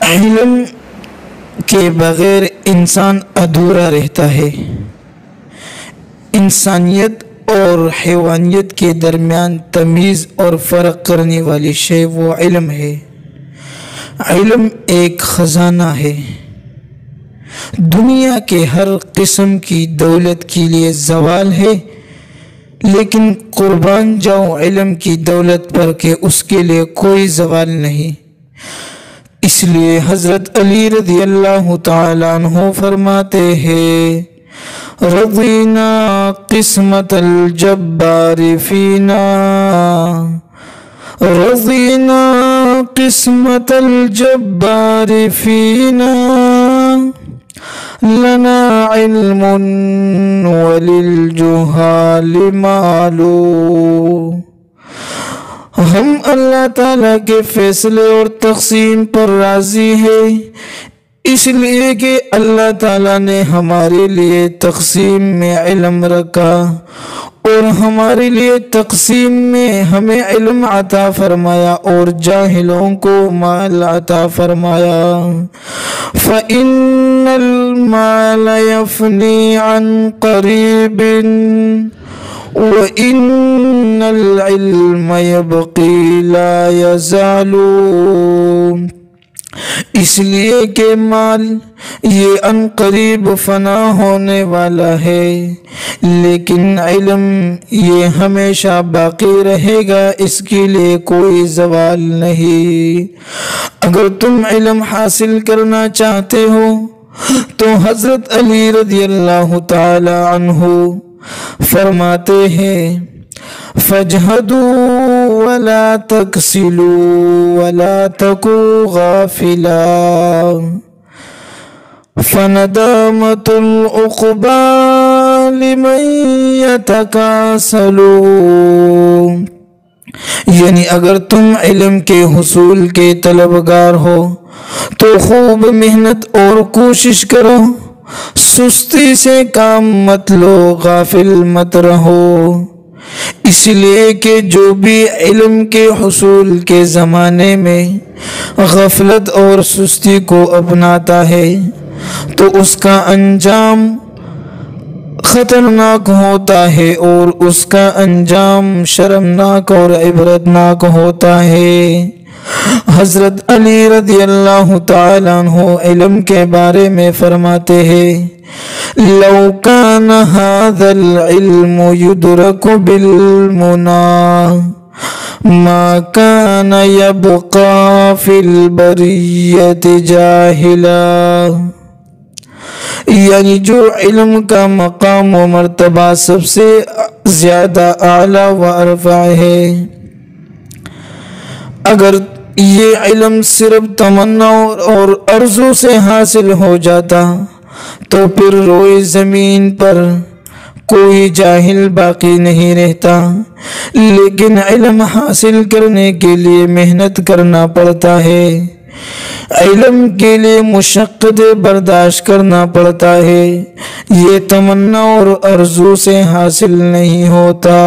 علم کے بغیر انسان ادھورا رہتا ہے۔ انسانیت اور حیوانیت کے درمیان تمیز اور فرق کرنے والی شے وہ علم ہے۔ علم ایک خزانہ ہے۔ دنیا کے ہر قسم کی دولت کے لیے زوال ہے، لیکن قربان جاؤ علم کی دولت پر کہ اس کے لیے کوئی زوال نہیں۔ اس لیے حضرت علی رضی اللہ تعالیٰ عنہ فرماتے ہیں، رضینا قسمت الجبار فینا، رضینا قسمت الجبار فینا، لنا علم وللجہال مال۔ ہم اللہ تعالیٰ کے فیصلے اور تقسیم پر راضی ہیں، اس لیے کہ اللہ تعالیٰ نے ہمارے لیے تقسیم میں علم رکھا اور ہمارے لیے تقسیم میں ہمیں علم عطا فرمایا اور جاہلوں کو مال عطا فرمایا۔ فَإِنَّ الْمَالَ يَفْنِي عَنْ قَرِيبٍ وَإِنَّ الْعِلْمَ يَبْقِي لَا يَزَالُ۔ اس لیے کہ مال یہ ان قریب فنا ہونے والا ہے، لیکن علم یہ ہمیشہ باقی رہے گا، اس کے لیے کوئی زوال نہیں۔ اگر تم علم حاصل کرنا چاہتے ہو تو حضرت علی رضی اللہ تعالی عنہ فرماتے ہیں، فَاجْهَدُوا وَلَا تَكْسِلُوا وَلَا تَكُوا غَافِلًا، فَنَدَامَةُ الْعُقْبَىٰ لِمَنْ يَتَكَاسَلُ۔ یعنی اگر تم علم کے حصول کے طلبگار ہو تو خوب محنت اور کوشش کرو، سستی سے کام مت لو، غافل مت رہو۔ اس لیے کہ جو بھی علم کے حصول کے زمانے میں غفلت اور سستی کو اپناتا ہے تو اس کا انجام خطرناک ہوتا ہے اور اس کا انجام شرمناک اور عبرتناک ہوتا ہے۔ حضرت علی رضی اللہ تعالیٰ عنہ علم کے بارے میں فرماتے ہیں، لو کان ھذا العلم یدرک بالمنی ما کان یبقی فی البریۃ جاہلا۔ یعنی جو علم کا مقام و مرتبہ سب سے زیادہ اعلیٰ و ارفع ہے، اگر یہ علم صرف تمنا اور آرزو سے حاصل ہو جاتا تو پھر روئے زمین پر کوئی جاہل باقی نہیں رہتا، لیکن علم حاصل کرنے کے لیے محنت کرنا پڑتا ہے، علم کے لیے مشقت برداشت کرنا پڑتا ہے، یہ تمنا اور آرزو سے حاصل نہیں ہوتا۔